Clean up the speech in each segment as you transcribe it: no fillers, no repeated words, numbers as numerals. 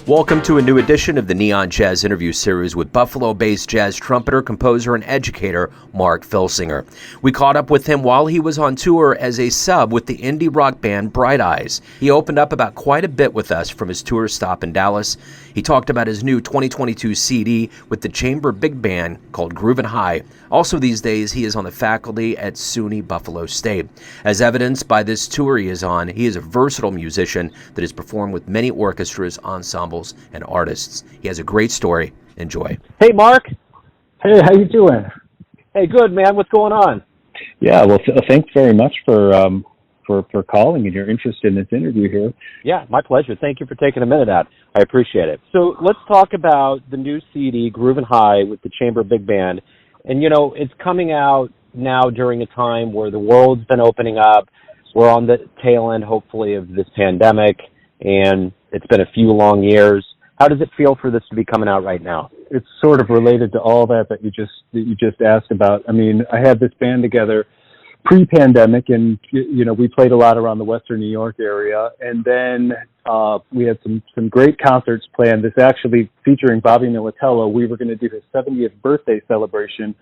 Welcome to a new edition of the Neon Jazz interview series with Buffalo-based jazz trumpeter, composer, and educator Mark Filsinger. We caught up with him while he was on tour as a sub with the indie rock band Bright Eyes. He opened up about quite a bit with us from his tour stop in Dallas. He talked about his new 2022 CD with the chamber big band called Groovin. Also these days, he is on the faculty at SUNY Buffalo State. As evidenced by this tour he is on, he is a versatile musician that has performed with many orchestras, ensembles, and artists. He has a great story. Enjoy. Hey, Mark. Hey, how you doing? Hey, good, man. What's going on? Yeah, well, thanks very much for calling and your interest in this interview here. Yeah, my pleasure. Thank you for taking a minute out. I appreciate it. So let's talk about the new CD, Groovin High, with the chamber big band. And, you know, it's coming out now during a time where the world's been opening up. We're on the tail end, hopefully, of this pandemic, and it's been a few long years. How does it feel for this to be coming out right now? It's sort of related to all that you just asked about. I mean, I had this band together pre-pandemic, and you know, we played a lot around the Western New York area, and then we had some great concerts planned. This actually featuring Bobby Militello. We were going to do his 70th birthday celebration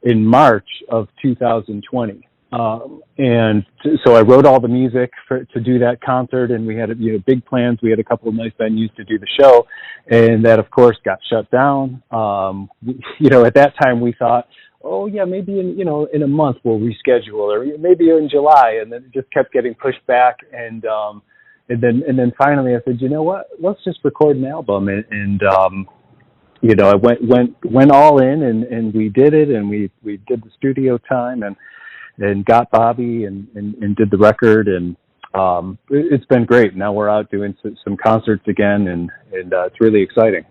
in March of 2020. And so I wrote all the music to do that concert, and we had big plans. We had a couple of nice venues to do the show, and that of course got shut down. At that time we thought, oh yeah, maybe in a month we'll reschedule, or maybe in July, and then it just kept getting pushed back. And then finally I said, you know what, let's just record an album, and I went all in, and we did it, and we did the studio time, and got Bobby and did the record, and it's been great. Now we're out doing some concerts again, and it's really exciting.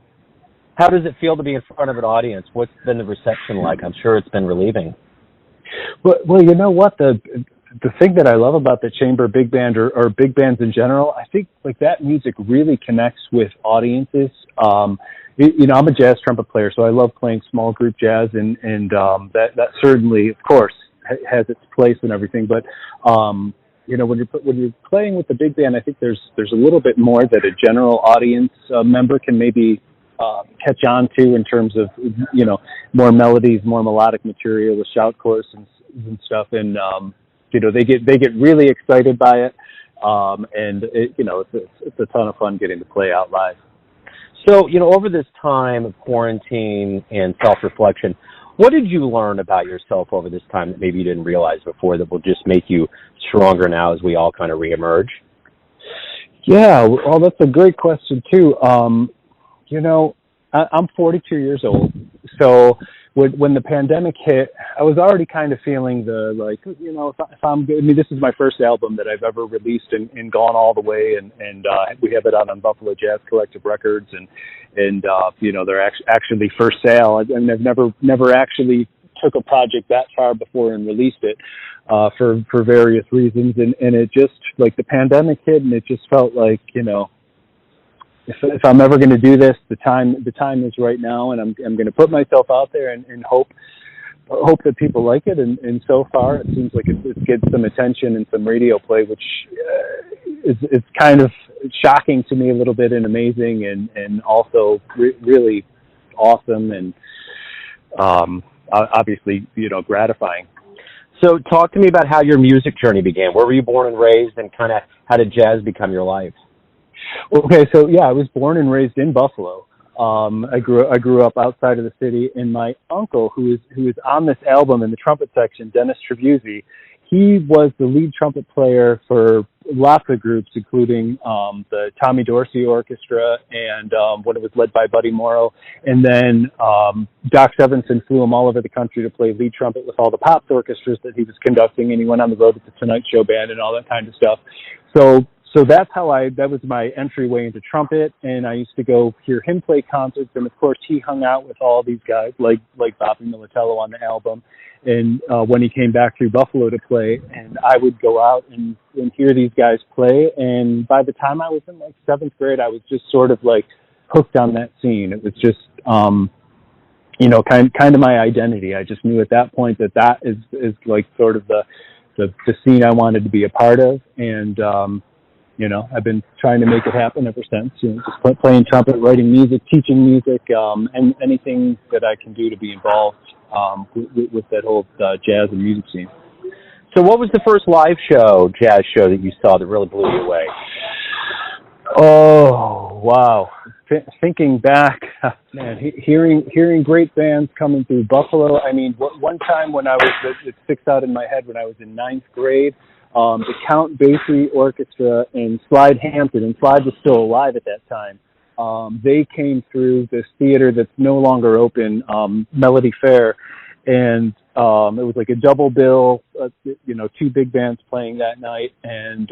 How does it feel to be in front of an audience? What's been the reception like? I'm sure it's been relieving. Well, you know what, the thing that I love about the chamber big band or big bands in general, I think like that music really connects with audiences. I'm a jazz trumpet player, so I love playing small group jazz, and that certainly, of course, has its place and everything, but when you're playing with the big band, I think there's a little bit more that a general audience member can maybe catch on to in terms of more melodies, more melodic material, the shout chorus and stuff, and they get really excited by it, and it's a ton of fun getting to play out live. So over this time of quarantine and self-reflection, what did you learn about yourself over this time that maybe you didn't realize before that will just make you stronger now as we all kind of reemerge? Yeah, well, that's a great question too. I'm 42 years old, so when the pandemic hit, I was already kind of feeling if I'm good. I mean, this is my first album that I've ever released and gone all the way, and we have it out on Buffalo Jazz Collective Records, and they're actually for sale. And I've never actually took a project that far before and released it for various reasons, and it just like the pandemic hit, and it just felt like if I'm ever going to do this, the time is right now, and I'm going to put myself out there and hope that people like it. And so far, it seems like it's getting some attention and some radio play, which is kind of shocking to me a little bit, and amazing, and also really awesome, and obviously gratifying. So talk to me about how your music journey began. Where were you born and raised, and kind of how did jazz become your life? Okay, so yeah, I was born and raised in Buffalo. I grew up outside of the city, and my uncle, who is on this album in the trumpet section, Dennis Tribuzzi, he was the lead trumpet player for lots of groups, including the Tommy Dorsey Orchestra, and when it was led by Buddy Morrow. And then Doc Severinsen flew him all over the country to play lead trumpet with all the Pops orchestras that he was conducting, and he went on the road with the Tonight Show Band and all that kind of stuff. So that's how that was my entryway into trumpet, and I used to go hear him play concerts, and of course he hung out with all these guys like Bobby Militello on the album, and when he came back through Buffalo to play, and I would go out and hear these guys play, and by the time I was in like 7th grade, I was just sort of like hooked on that scene. It was just kind of my identity. I just knew at that point that is like sort of the scene I wanted to be a part of, and I've been trying to make it happen ever since. Just playing trumpet, writing music, teaching music, and anything that I can do to be involved with that whole jazz and music scene. So what was the first live show, jazz show, that you saw that really blew you away? Oh, wow. Thinking back, man, hearing great bands coming through Buffalo. I mean, one time when it sticks out in my head when I was in ninth grade, the Count Basie Orchestra in Slide Hampton, and Slide was still alive at that time. They came through this theater that's no longer open, Melody Fair, and it was like a double bill, two big bands playing that night, and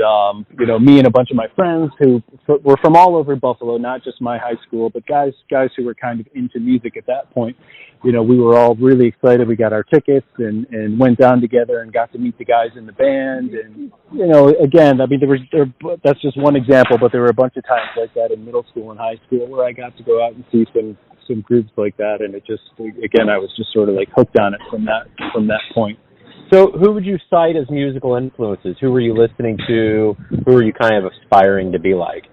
me and a bunch of my friends who were from all over Buffalo, not just my high school, but guys who were kind of into music at that point. We were all really excited. We got our tickets and went down together and got to meet the guys in the band. And again, I mean, that's just one example, but there were a bunch of times like that in middle school and high school where I got to go out and see some groups like that, and it just, again, I was just sort of like hooked on it from that point. So who would you cite as musical influences? Who were you listening to? Who were you kind of aspiring to be like?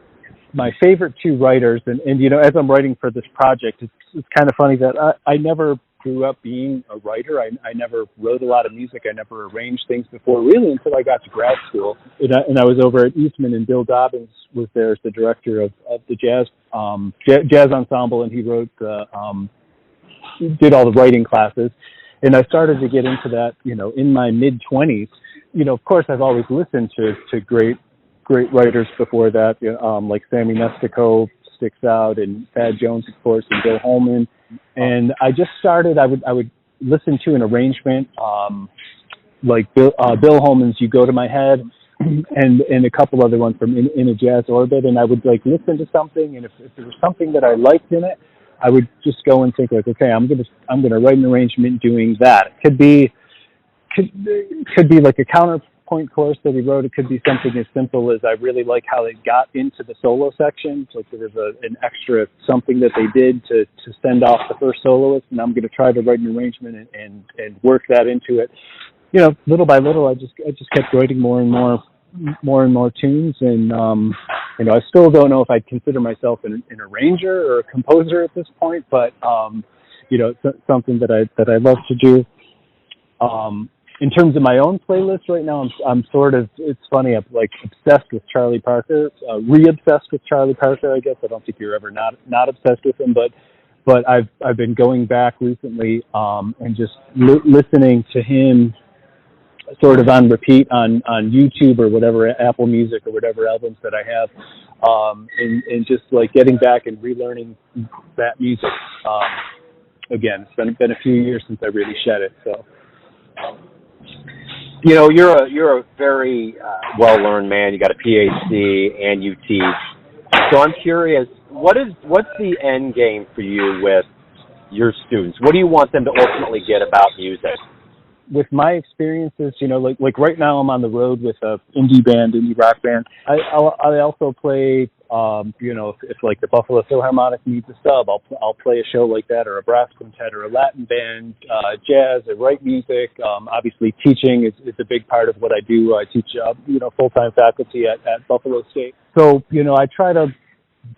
My favorite two writers, and as I'm writing for this project, it's kind of funny that I never grew up being a writer. I never wrote a lot of music. I never arranged things before, really, until I got to grad school. And I was over at Eastman, and Bill Dobbins was there as the director of the jazz ensemble, and he wrote did all the writing classes. And I started to get into that, in my mid-20s. Of course, I've always listened to great writers before that, like Sammy Nestico sticks out, and Thad Jones, of course, and Bill Holman. And I just started, I would listen to an arrangement, like Bill Holman's You Go to My Head, and a couple other ones from In a Jazz Orbit, and I would like listen to something, and if there was something that I liked in it, I would just go and think like, okay, I'm gonna write an arrangement doing that. It could be like a counterpoint course that he wrote. It could be something as simple as I really like how they got into the solo sections. Like there was an extra something that they did to send off the first soloist, and I'm going to try to write an arrangement and work that into it. Little by little, I just kept writing more and more tunes, and I still don't know if I'd consider myself an arranger or a composer at this point, but it's something that I love to do. In terms of my own playlist right now, I'm sort of, it's funny, I'm like obsessed with Charlie Parker, re-obsessed with Charlie Parker, I guess. I don't think you're ever not obsessed with him, but I've been going back recently and just listening to him sort of on repeat on YouTube or whatever, Apple Music or whatever albums that I have, and just like getting back and relearning that music. Again, it's been a few years since I really shed it, so. You're a very well-learned man. You got a PhD and you teach. So I'm curious, what's the end game for you with your students? What do you want them to ultimately get about music? With my experiences, like right now I'm on the road with a indie rock band. I also play, if like the Buffalo Philharmonic needs a sub, I'll play a show like that, or a brass quintet, or a Latin band, jazz, I write music. Obviously teaching is a big part of what I do. I teach, full-time faculty at Buffalo State. So, I try to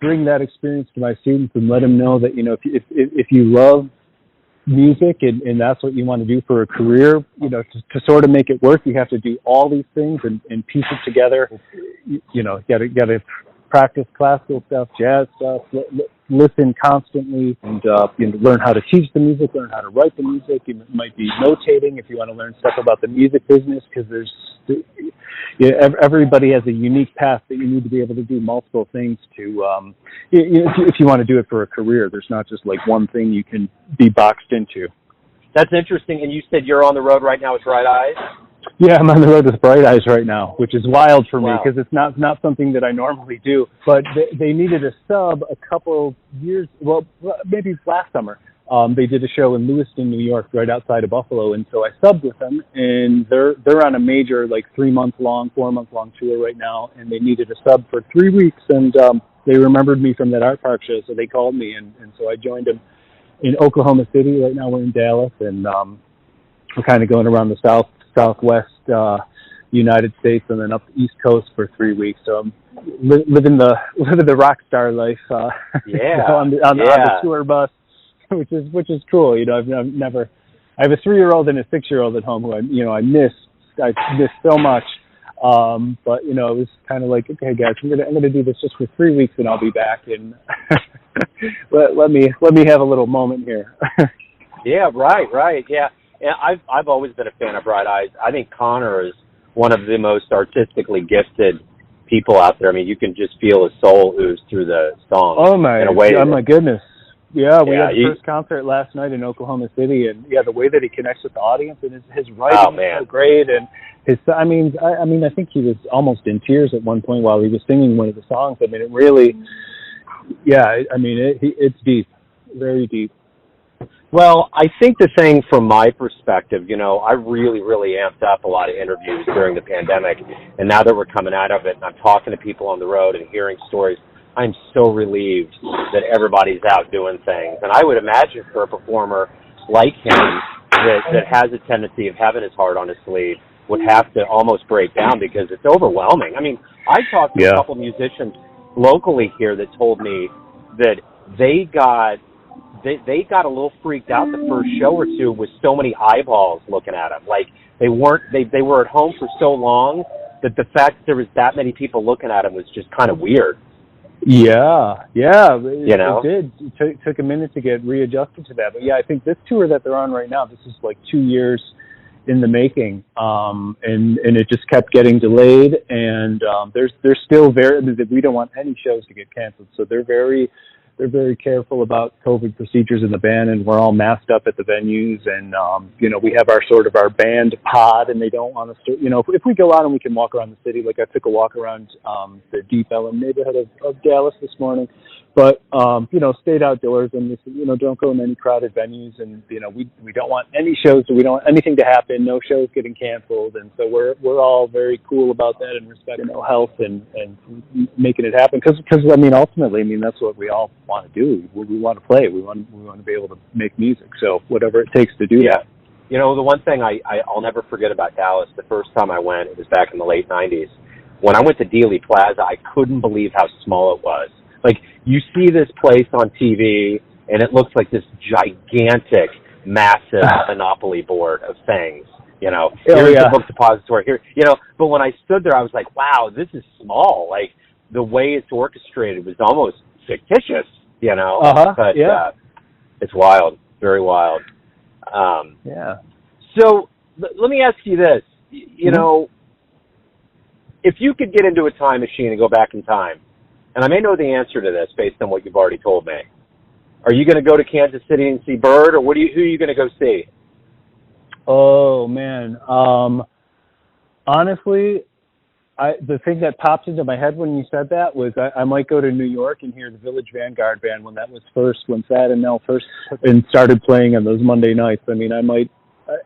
bring that experience to my students and let them know that, if you love music and that's what you want to do for a career, to sort of make it work, you have to do all these things and piece it together. You got to practice classical stuff, jazz stuff, listen constantly, and learn how to teach the music, learn how to write the music. You might be notating if you want to learn stuff about the music business, because everybody has a unique path that you need to be able to do multiple things to, if you want to do it for a career. There's not just like one thing you can be boxed into. That's interesting. And you said you're on the road right now with Bright Eyes? Yeah, I'm on the road with Bright Eyes right now, which is wild for me because it's not something that I normally do. But they needed a sub a couple years, maybe last summer. They did a show in Lewiston, New York, right outside of Buffalo, and so I subbed with them. And they're on a major, like 4-month-long tour right now, and they needed a sub for 3 weeks. And they remembered me from that Art Park show, so they called me, and so I joined them in Oklahoma City. Right now we're in Dallas, and we're kind of going around the southwest, United States and then up the East Coast for 3 weeks. So I'm living the rock star life on the tour bus, which is cool. You know, I have a 3-year-old and a 6-year-old at home who I miss so much. But you know, it was kind of like, okay, guys, I'm gonna do this just for 3 weeks and I'll be back, and let me have a little moment here. Yeah, right. Yeah, and I've always been a fan of Bright Eyes. I think Connor is one of the most artistically gifted people out there. I mean, you can just feel his soul ooze through the song. Oh my goodness. Yeah, we had the first concert last night in Oklahoma City, and the way that he connects with the audience and his writing is so great, and I think he was almost in tears at one point while he was singing one of the songs. I mean, it really, it's deep, very deep. Well, I think the thing from my perspective, you know, I really, really amped up a lot of interviews during the pandemic, and now that we're coming out of it and I'm talking to people on the road and hearing stories, I'm so relieved that everybody's out doing things. And I would imagine for a performer like him that has a tendency of having his heart on his sleeve would have to almost break down because it's overwhelming. I mean, I talked to a couple musicians locally here that told me that they got a little freaked out the first show or two with so many eyeballs looking at them. Like they were at home for so long that the fact that there was that many people looking at them was just kind of weird. Yeah. It did. It took a minute to get readjusted to that. But yeah, I think this tour that they're on right now, this is like 2 years in the making, and it just kept getting delayed. And they're still we don't want any shows to get canceled, so they're very careful about COVID procedures in the band, and we're all masked up at the venues, and we have our band pod, and they don't want us to, if we go out and we can walk around the city, like I took a walk around the Deep Ellum neighborhood of Dallas this morning, but stayed outdoors and don't go in any crowded venues, and we don't want any shows, we don't want anything to happen, no shows getting canceled, and so we're all very cool about that and respecting health and making it happen, because ultimately that's what we all want to do. We want to play. We want to be able to make music. So whatever it takes to do that. The one thing I'll never forget about Dallas, the first time I went, it was back in the late 90s. When I went to Dealey Plaza, I couldn't believe how small it was. Like, you see this place on TV, and it looks like this gigantic, massive Monopoly board of things. Here's the book depository here. But when I stood there, I was like, wow, this is small. Like, the way it's orchestrated was almost fictitious, but it's wild, very wild. So let me ask you this, if you could get into a time machine and go back in time, and I may know the answer to this based on what you've already told me, are you going to go to Kansas City and see Bird, or who are you going to go see? Oh man, honestly, the thing that popped into my head when you said that was I might go to New York and hear the Village Vanguard Band when Thad and Nell first started playing on those Monday nights.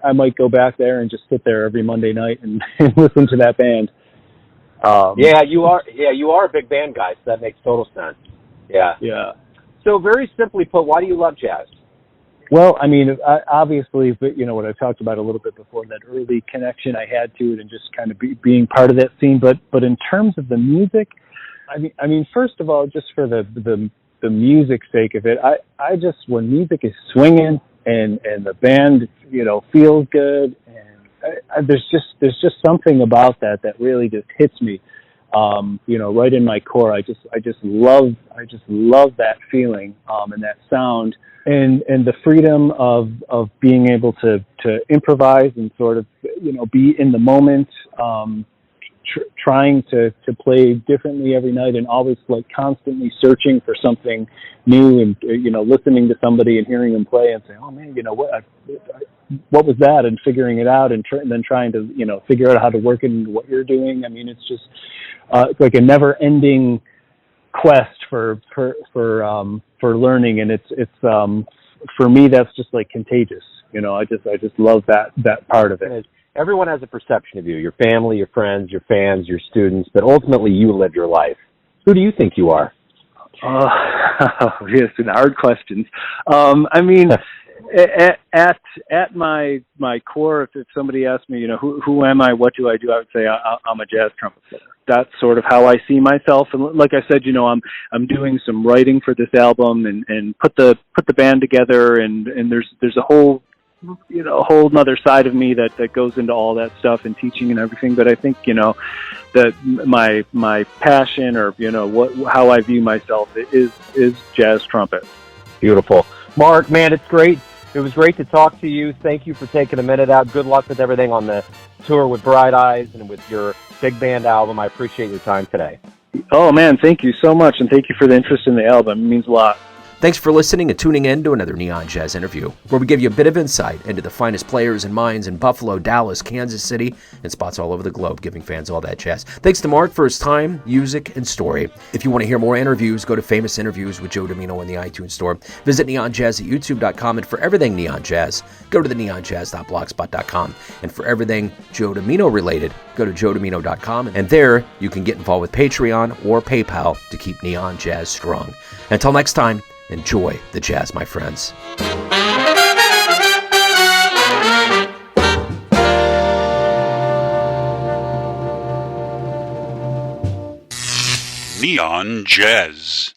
I might go back there and just sit there every Monday night and listen to that band. You are a big band guy, so that makes total sense. Yeah. So very simply put, why do you love jazz? Well, obviously, but what I talked about a little bit before, that early connection I had to it and just kind of being part of that scene. But in terms of the music, first of all, just for the music sake of it, I just, when music is swinging and the band, feels good, and there's just something about that really just hits me, right in my core. I just love that feeling, and that sound. And the freedom of being able to improvise and sort of, be in the moment, trying to play differently every night, and always like constantly searching for something new, and, listening to somebody and hearing them play and saying, oh man, what was that? And figuring it out, and then trying to, figure out how to work it into what you're doing. It's just, it's like a never ending quest for learning, and it's for me, that's just like contagious. I just love that part of it. Everyone has a perception of you, your family, your friends, your fans, your students, but ultimately you live your life. Who do you think you are? Yes, and hard questions. At my core, if somebody asked me, who am I, what do, I would say I'm a jazz trumpet player. That's sort of how I see myself. And like I said, I'm doing some writing for this album and put the band together, and there's a whole nother side of me that goes into all that stuff and teaching and everything. But I think that my passion, or how I view myself, is jazz trumpet. Beautiful. Mark, man, it's great. It was great to talk to you. Thank you for taking a minute out. Good luck with everything on the tour with Bright Eyes and with your big band album. I appreciate your time today. Oh, man, thank you so much, and thank you for the interest in the album. It means a lot. Thanks for listening and tuning in to another Neon Jazz interview, where we give you a bit of insight into the finest players and minds in Buffalo, Dallas, Kansas City, and spots all over the globe, giving fans all that jazz. Thanks to Mark for his time, music, and story. If you want to hear more interviews, go to Famous Interviews with Joe Domino in the iTunes Store. Visit neonjazz at youtube.com, and for everything Neon Jazz, go to the neonjazz.blogspot.com. And for everything Joe Domino related, go to joedomino.com, and there you can get involved with Patreon or PayPal to keep Neon Jazz strong. Until next time, enjoy the jazz, my friends. Neon Jazz.